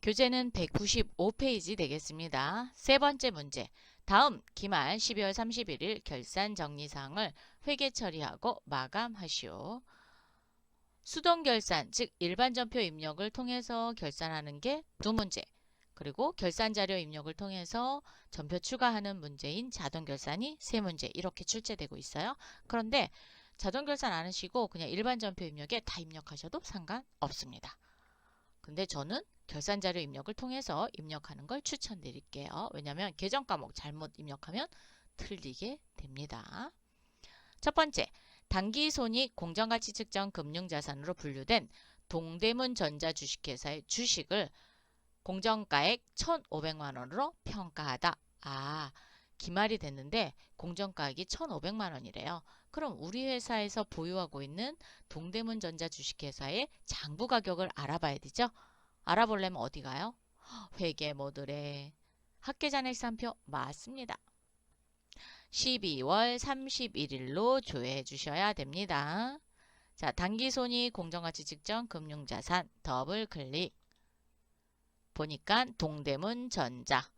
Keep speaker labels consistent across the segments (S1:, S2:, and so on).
S1: 교재는 195페이지 되겠습니다. 세 번째 문제. 다음 기말 12월 31일 결산 정리사항을 회계 처리하고 마감하시오. 수동결산, 즉 일반전표 입력을 통해서 결산하는 게 두 문제. 그리고 결산자료 입력을 통해서 전표 추가하는 문제인 자동결산이 세 문제. 이렇게 출제되고 있어요. 그런데 자동결산 안 하시고 그냥 일반전표 입력에 다 입력하셔도 상관없습니다. 근데 저는 결산자료 입력을 통해서 입력하는 걸 추천드릴게요. 왜냐하면 계정 과목 잘못 입력하면 틀리게 됩니다. 첫 번째, 당기손익 공정가치 측정 금융자산으로 분류된 동대문전자 주식회사의 주식을 공정가액 1,500만 원으로 평가하다. 기말이 됐는데 공정가액이 1,500만 원이래요. 그럼 우리 회사에서 보유하고 있는 동대문전자 주식회사의 장부 가격을 알아봐야 되죠. 알아보려면 어디 가요? 회계 모듈에 합계잔액산표 맞습니다. 12월 31일로 조회해 주셔야 됩니다. 자, 당기손익 공정가치 측정 금융자산 더블 클릭. 보니까 동대문전자.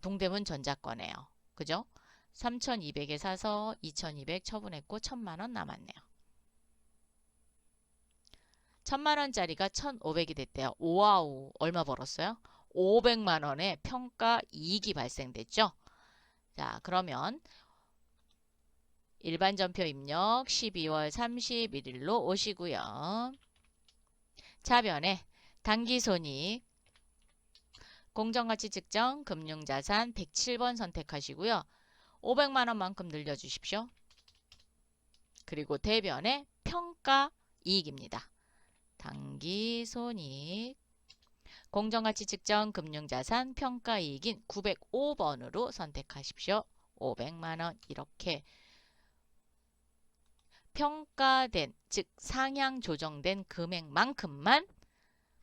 S1: 동대문전자 거네요. 그죠? 3,200에 사서 2,200 처분했고 1,000만 원 남았네요. 1,000만 원짜리가 1,500이 됐대요. 와우, 얼마 벌었어요? 500만 원의 평가 이익이 발생됐죠? 자, 그러면 일반 전표 입력 12월 31일로 오시고요. 차변에 당기손익 공정가치 측정 금융자산 107번 선택하시고요. 500만 원만큼 늘려주십시오. 그리고 대변에 평가 이익입니다. 당기손익 공정가치 측정 금융자산 평가 이익인 905번으로 선택하십시오. 500만 원 이렇게 평가된, 즉 상향 조정된 금액만큼만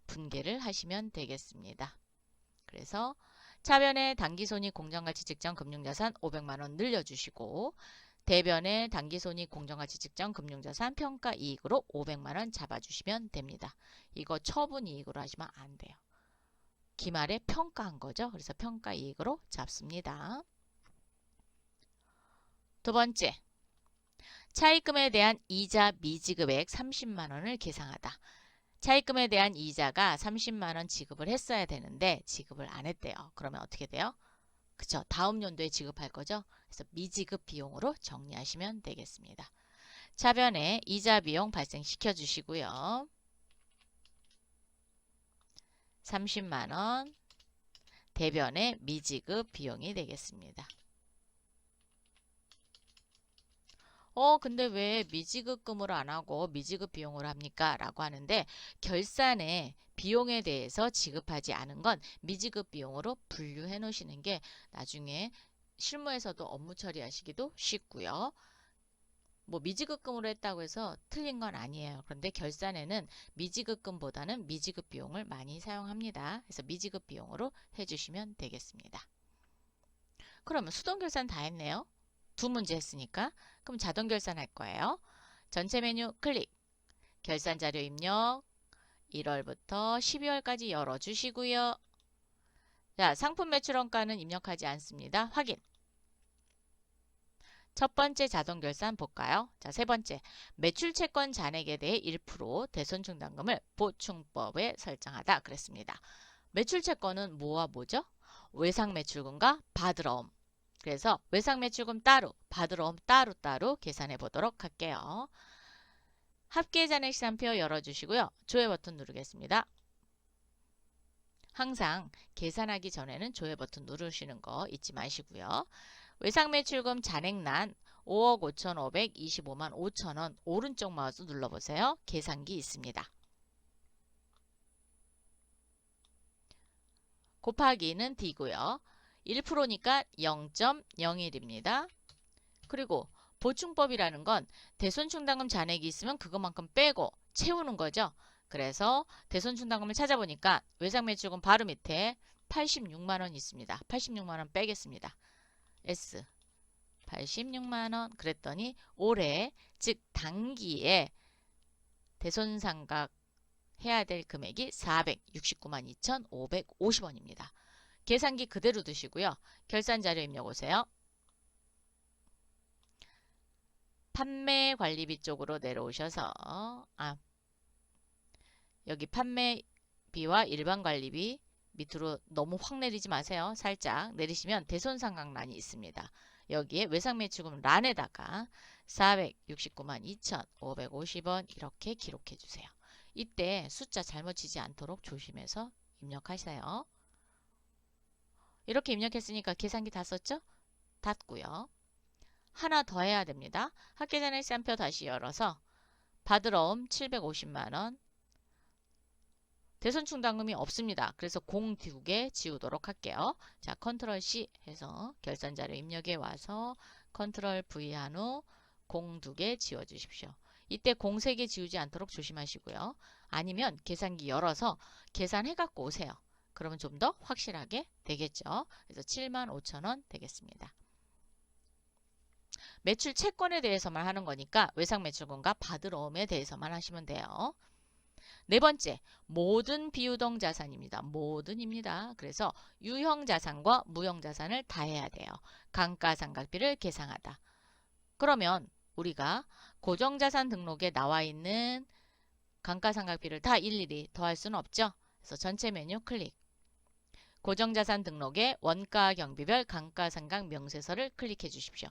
S1: 분계를 하시면 되겠습니다. 그래서 차변에 당기손익 공정가치 측정 금융자산 500만 원 늘려주시고 대변에 당기손익 공정가치 측정 금융자산 평가 이익으로 500만 원 잡아주시면 됩니다. 이거 처분 이익으로 하시면 안 돼요. 기말에 평가한 거죠. 그래서 평가 이익으로 잡습니다. 두 번째, 차입금에 대한 이자 미지급액 30만 원을 계상하다. 차입금에 대한 이자가 30만 원 지급을 했어야 되는데 지급을 안 했대요. 그러면 어떻게 돼요? 그쵸? 다음 연도에 지급할 거죠? 그래서 미지급 비용으로 정리하시면 되겠습니다. 차변에 이자 비용 발생시켜 주시고요. 30만 원 대변에 미지급 비용이 되겠습니다. 근데 왜 미지급금으로 안 하고 미지급 비용으로 합니까? 라고 하는데 결산에 비용에 대해서 지급하지 않은 건 미지급 비용으로 분류해 놓으시는 게 나중에 실무에서도 업무 처리하시기도 쉽고요. 뭐 미지급금으로 했다고 해서 틀린 건 아니에요. 그런데 결산에는 미지급금보다는 미지급 비용을 많이 사용합니다. 그래서 미지급 비용으로 해주시면 되겠습니다. 그러면 수동결산 다 했네요. 두 문제 했으니까. 그럼 자동결산 할 거예요. 전체 메뉴 클릭. 결산자료 입력 1월부터 12월까지 열어주시고요. 자, 상품 매출원가는 입력하지 않습니다. 확인. 첫 번째 자동결산 볼까요? 자, 세 번째, 매출채권 잔액에 대해 1% 대손충당금을 보충법에 설정하다 그랬습니다. 매출채권은 뭐와 뭐죠? 외상매출금과 받으러옴. 그래서 외상매출금 따로, 받으러옴 따로 계산해 보도록 할게요. 합계잔액시산표 열어주시고요. 조회 버튼 누르겠습니다. 항상 계산하기 전에는 조회 버튼 누르시는 거 잊지 마시고요. 외상매출금 잔액란 5억 5,525만 5천원 오른쪽 마우스 눌러보세요. 계산기 있습니다. 곱하기는 D고요. 1%니까 0.01입니다. 그리고 보충법이라는 건 대손충당금 잔액이 있으면 그것만큼 빼고 채우는 거죠. 그래서 대손충당금을 찾아보니까 외상매출금 바로 밑에 86만 원 있습니다. 86만 원 빼겠습니다. S 86만 원 그랬더니 올해 즉 단기에 대손상각 해야 될 금액이 469만 2,550원입니다. 계산기 그대로 두시고요. 결산자료 입력 오세요. 판매관리비 쪽으로 내려오셔서 여기 판매비와 일반관리비 밑으로 너무 확 내리지 마세요. 살짝 내리시면 대손상각란이 있습니다. 여기에 외상매출금 란에다가 469만 2,550원 이렇게 기록해 주세요. 이때 숫자 잘못 치지 않도록 조심해서 입력하세요. 이렇게 입력했으니까 계산기 다 썼죠? 닫고요. 하나 더 해야 됩니다. 학계전의 시간표 다시 열어서 받으러옴 750만원 대손 충당금이 없습니다. 그래서 공 2개 지우도록 할게요. 자, 컨트롤 C 해서 결산자료 입력에 와서 컨트롤 V 한 후 공 2개 지워주십시오. 이때 공 3개 지우지 않도록 조심하시고요. 아니면 계산기 열어서 계산해갖고 오세요. 그러면 좀 더 확실하게 되겠죠. 그래서 75,000원 되겠습니다. 매출 채권에 대해서만 하는 거니까 외상매출금과 받으러옴에 대해서만 하시면 돼요. 네 번째, 모든 비유동 자산입니다. 모든입니다. 그래서 유형자산과 무형자산을 다 해야 돼요. 감가상각비를 계상하다. 그러면 우리가 고정자산 등록에 나와 있는 감가상각비를 다 일일이 더할 수는 없죠. 그래서 전체 메뉴 클릭. 고정자산 등록에 원가 경비별 감가상각 명세서를 클릭해 주십시오.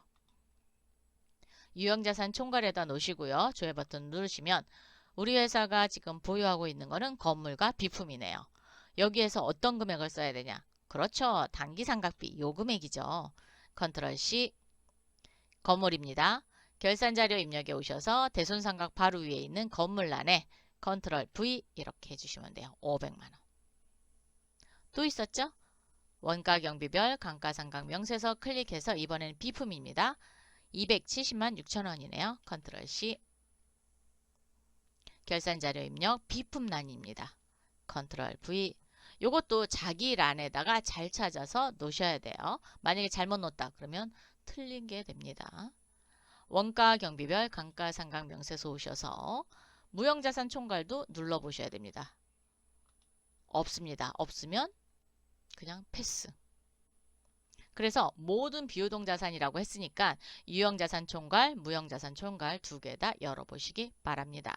S1: 유형자산 총괄에다 놓으시고요. 조회 버튼 누르시면 우리 회사가 지금 보유하고 있는 거는 건물과 비품이네요. 여기에서 어떤 금액을 써야 되냐? 그렇죠. 단기상각비 요 금액이죠. 컨트롤 C 건물입니다. 결산자료 입력에 오셔서 대손상각 바로 위에 있는 건물란에 컨트롤 V 이렇게 해주시면 돼요. 500만원. 또 있었죠? 원가경비별 감가상각 명세서 클릭해서 이번에는 비품입니다. 270만 6천원이네요. 컨트롤 C 결산자료 입력 비품란입니다. 컨트롤 V 요것도 자기 란에다가 잘 찾아서 놓으셔야 돼요. 만약에 잘못 놓았다 그러면 틀린 게 됩니다. 원가 경비별 감가상각 명세서 오셔서 무형자산 총괄도 눌러보셔야 됩니다. 없습니다. 없으면 그냥 패스. 그래서 모든 비유동 자산이라고 했으니까 유형자산 총괄, 무형자산 총괄 두 개 다 열어보시기 바랍니다.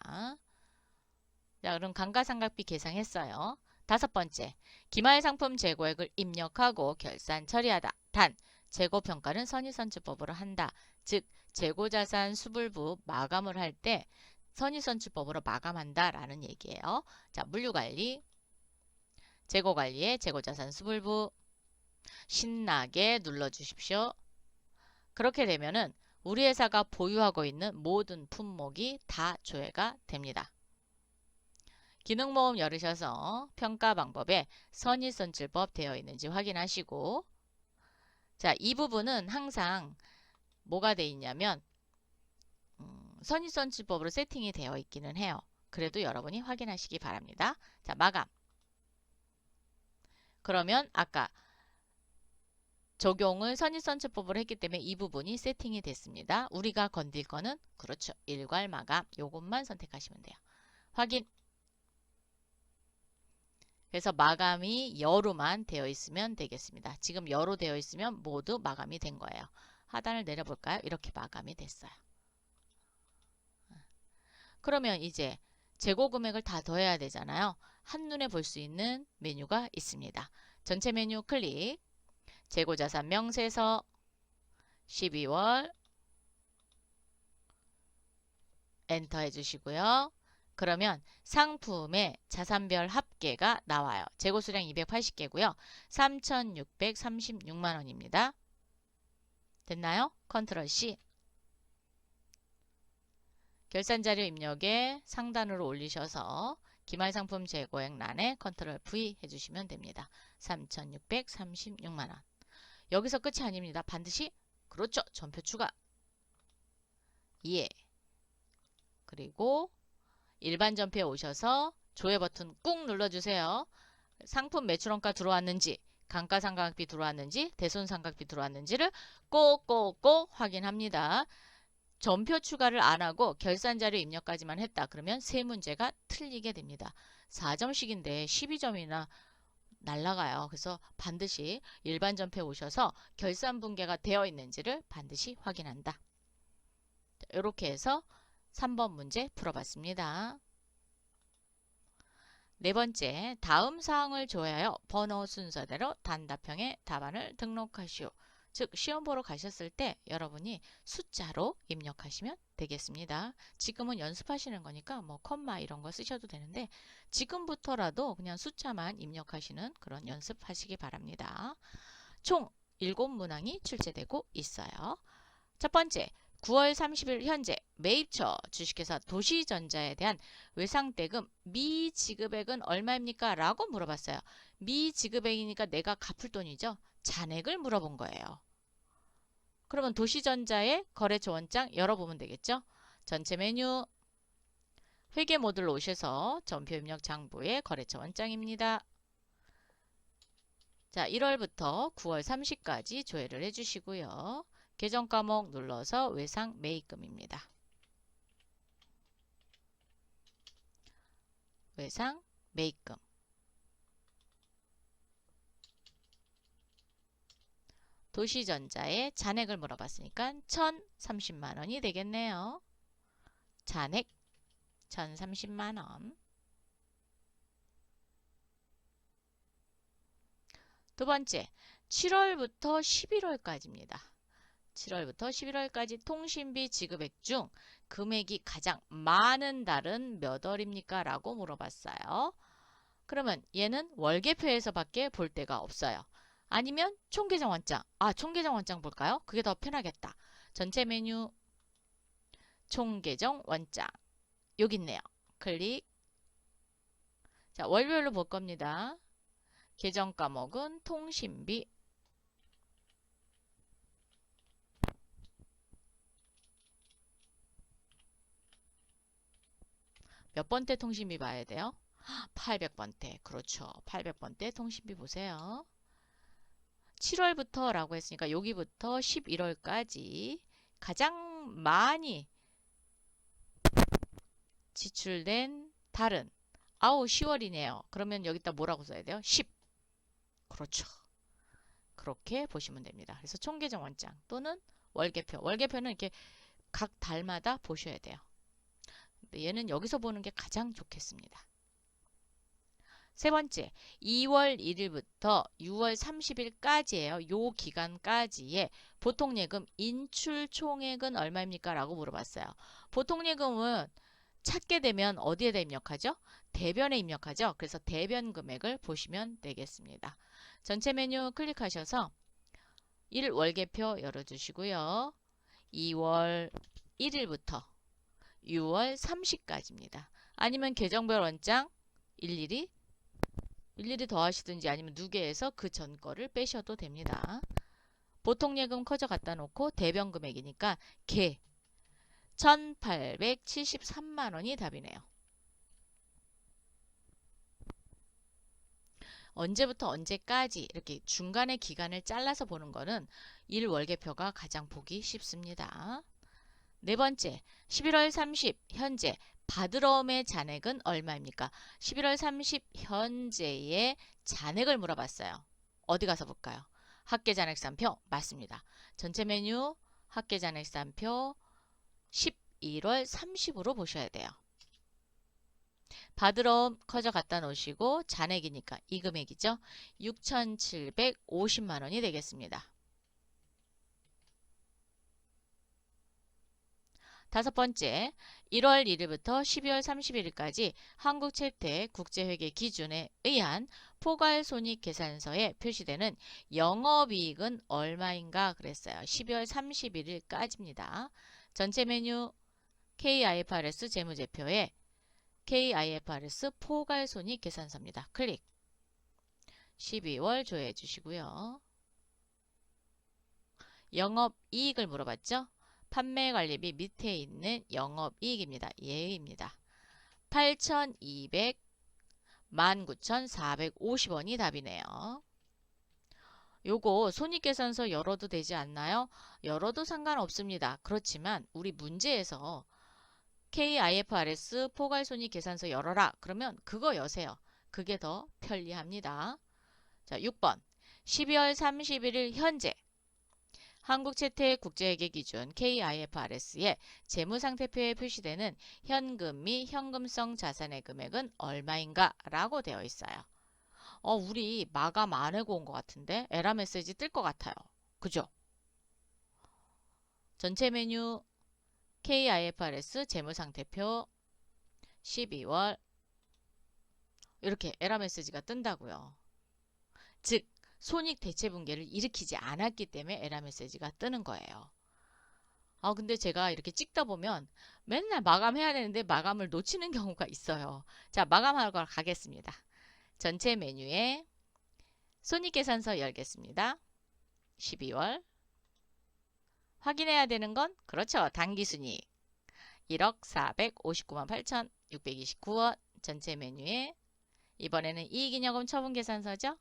S1: 자, 그럼 감가상각비 계상했어요. 다섯 번째, 기말상품 재고액을 입력하고 결산 처리하다. 단, 재고평가는 선의선출법으로 한다. 즉, 재고자산 수불부 마감을 할 때 선의선출법으로 마감한다 라는 얘기예요. 자, 물류관리, 재고관리의 재고자산 수불부 신나게 눌러주십시오. 그렇게 되면은 우리 회사가 보유하고 있는 모든 품목이 다 조회가 됩니다. 기능모음 열으셔서 평가 방법에 선의선출법 되어 있는지 확인하시고 자, 이 부분은 항상 뭐가 되어 있냐면 선의선출법으로 세팅이 되어 있기는 해요. 그래도 여러분이 확인하시기 바랍니다. 자, 마감. 그러면 아까 적용을 선의선출법으로 했기 때문에 이 부분이 세팅이 됐습니다. 우리가 건들 거는 그렇죠. 일괄 마감 요것만 선택하시면 돼요. 확인. 그래서 마감이 여로만 되어 있으면 되겠습니다. 지금 여로 되어 있으면 모두 마감이 된 거예요. 하단을 내려볼까요? 이렇게 마감이 됐어요. 그러면 이제 재고 금액을 다 더해야 되잖아요. 한눈에 볼 수 있는 메뉴가 있습니다. 전체 메뉴 클릭. 재고자산 명세서 12월 엔터 해주시고요. 그러면 상품의 자산별 합계가 나와요. 재고수량 280개고요. 3,636만원입니다. 됐나요? 컨트롤 C. 결산자료 입력에 상단으로 올리셔서 기말상품 재고액 란에 컨트롤 V 해주시면 됩니다. 3,636만원. 여기서 끝이 아닙니다. 반드시 그렇죠. 전표 추가. 예. 그리고 일반 전표에 오셔서 조회 버튼 꾹 눌러주세요. 상품 매출원가 들어왔는지 감가상각비 들어왔는지 대손상각비 들어왔는지를 꼭꼭꼭 확인합니다. 전표 추가를 안 하고 결산자료 입력까지만 했다. 그러면 세 문제가 틀리게 됩니다. 4점씩인데 12점이나 날라가요. 그래서 반드시 일반 전표에 오셔서 결산 분계가 되어 있는지를 반드시 확인한다. 이렇게 해서 3번 문제 풀어봤습니다. 네 번째, 다음 사항을 조회하여 번호 순서대로 단답형의 답안을 등록하시오. 즉 시험 보러 가셨을 때 여러분이 숫자로 입력하시면 되겠습니다. 지금은 연습하시는 거니까 뭐 컴마 이런 거 쓰셔도 되는데 지금부터라도 그냥 숫자만 입력하시는 그런 연습하시기 바랍니다. 총 7문항이 출제되고 있어요. 첫 번째, 9월 30일 현재 매입처 주식회사 도시전자에 대한 외상대금 미지급액은 얼마입니까? 라고 물어봤어요. 미지급액이니까 내가 갚을 돈이죠. 잔액을 물어본 거예요. 그러면 도시전자의 거래처 원장 열어보면 되겠죠. 전체 메뉴 회계 모듈로 오셔서 전표 입력 장부의 거래처 원장입니다. 자, 1월부터 9월 30까지 조회를 해주시고요. 계정 과목 눌러서 외상 매입금입니다. 외상 매입금. 도시전자의 잔액을 물어봤으니까 1,030만 원이 되겠네요. 잔액 1,030만 원. 두 번째, 7월부터 11월까지입니다. 7월부터 11월까지 통신비 지급액 중 금액이 가장 많은 달은 몇 월입니까? 라고 물어봤어요. 그러면 얘는 월계표에서 밖에 볼 데가 없어요. 아니면 총계정 원장. 총계정 원장 볼까요? 그게 더 편하겠다. 전체 메뉴 총계정 원장. 여기 있네요. 클릭. 자, 월별로 볼 겁니다. 계정 과목은 통신비. 몇 번째 통신비 봐야 돼요? 800번대. 그렇죠. 800번대 통신비 보세요. 7월부터 라고 했으니까 여기부터 11월까지 가장 많이 지출된 달은 10월이네요. 그러면 여기다 뭐라고 써야 돼요? 10. 그렇죠. 그렇게 보시면 됩니다. 그래서 총계정 원장 또는 월계표. 월계표는 이렇게 각 달마다 보셔야 돼요. 얘는 여기서 보는 게 가장 좋겠습니다. 세 번째, 2월 1일부터 6월 30일까지예요. 요 기간까지의 보통예금 인출 총액은 얼마입니까? 라고 물어봤어요. 보통예금은 찾게 되면 어디에다 입력하죠? 대변에 입력하죠. 그래서 대변 금액을 보시면 되겠습니다. 전체 메뉴 클릭하셔서 1월계표 열어주시고요. 2월 1일부터 6월 30까지입니다. 아니면 계정별 원장 일일이 더하시든지 아니면 누계해서 그 전 거를 빼셔도 됩니다. 보통예금 커져 갖다 놓고 대변 금액이니까 개 1,873만 원이 답이네요. 언제부터 언제까지 이렇게 중간에 기간을 잘라서 보는 거는 1월계표가 가장 보기 쉽습니다. 네 번째, 11월 30 현재 받으러옴의 잔액은 얼마입니까? 11월 30 현재의 잔액을 물어봤어요. 어디 가서 볼까요? 합계잔액산표 맞습니다. 전체 메뉴 합계잔액산표 11월 30으로 보셔야 돼요. 받으러옴 커져 갖다 놓으시고 잔액이니까 이 금액이죠. 6,750만 원이 되겠습니다. 다섯 번째, 1월 1일부터 12월 31일까지 한국채택 국제회계 기준에 의한 포괄손익계산서에 표시되는 영업이익은 얼마인가 그랬어요. 12월 31일까지입니다. 전체 메뉴 KIFRS 재무제표에 KIFRS 포괄손익계산서입니다. 클릭. 12월 조회해 주시고요. 영업이익을 물어봤죠? 판매관리비 밑에 있는 영업이익입니다. 예입니다. 8,200, 19,450원이 답이네요. 요거 손익계산서 열어도 되지 않나요? 열어도 상관없습니다. 그렇지만 우리 문제에서 KIFRS 포괄손익계산서 열어라. 그러면 그거 여세요. 그게 더 편리합니다. 자, 6번. 12월 31일 현재 한국채택국제회계기준 KIFRS의 재무상태표에 표시되는 현금 및 현금성 자산의 금액은 얼마인가? 라고 되어 있어요. 우리 마감 안 해고 온 것 같은데 에러 메시지 뜰 것 같아요. 그죠? 전체 메뉴 KIFRS 재무상태표 12월 이렇게 에러 메시지가 뜬다고요. 즉 손익 대체 붕괴를 일으키지 않았기 때문에 에러 메시지가 뜨는 거예요. 근데 제가 이렇게 찍다 보면 맨날 마감해야 되는데 마감을 놓치는 경우가 있어요. 자, 마감하러 가겠습니다. 전체 메뉴에 손익계산서 열겠습니다. 12월 확인해야 되는 건 그렇죠. 당기순이익 1억 459만 8,629원 전체 메뉴에 이번에는 이익잉여금 처분계산서죠?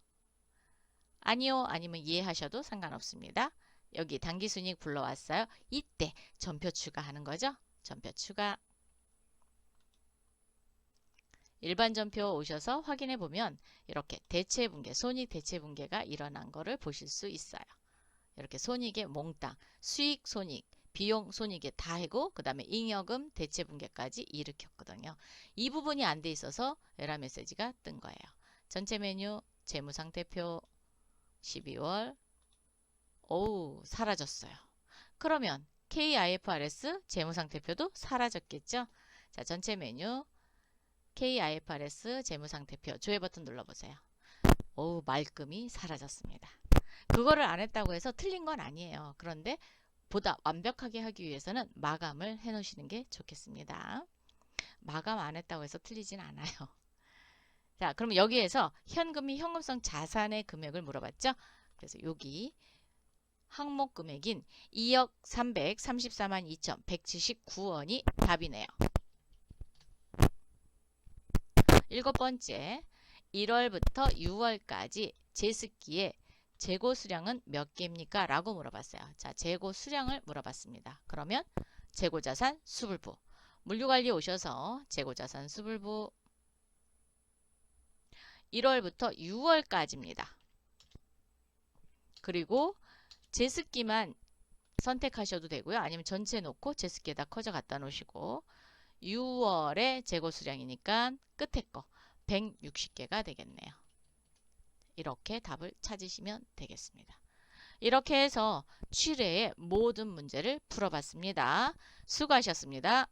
S1: 아니요. 아니면 이해하셔도 상관없습니다. 여기 당기순이익 불러왔어요. 이때 전표 추가하는 거죠. 전표 추가. 일반 전표 오셔서 확인해 보면 이렇게 대체분계, 손익 대체분계가 일어난 거를 보실 수 있어요. 이렇게 손익의 몽땅, 수익 손익, 비용 손익에 다 해고 그 다음에 잉여금 대체분계까지 일으켰거든요. 이 부분이 안 돼 있어서 에러 메시지가 뜬 거예요. 전체 메뉴 재무상태표 12월 사라졌어요. 그러면 KIFRS 재무상태표도 사라졌겠죠? 자, 전체 메뉴 KIFRS 재무상태표 조회 버튼 눌러보세요. 말끔히 사라졌습니다. 그거를 안 했다고 해서 틀린 건 아니에요. 그런데 보다 완벽하게 하기 위해서는 마감을 해 놓으시는 게 좋겠습니다. 마감 안 했다고 해서 틀리진 않아요. 자, 그러면 여기에서 현금 및 현금성 자산의 금액을 물어봤죠? 그래서 여기 항목 금액인 2억 334만 2,179원이 답이네요. 7번째, 1월부터 6월까지 제습기에 재고 수량은 몇 개입니까? 라고 물어봤어요. 자, 재고 수량을 물어봤습니다. 그러면 재고자산 수불부. 물류관리 오셔서 재고자산 수불부 1월부터 6월까지입니다. 그리고 제습기만 선택하셔도 되고요. 아니면 전체 놓고 제습기에다 커져 갖다 놓으시고 6월에 재고 수량이니까 끝에 거 160개가 되겠네요. 이렇게 답을 찾으시면 되겠습니다. 이렇게 해서 취례의 모든 문제를 풀어봤습니다. 수고하셨습니다.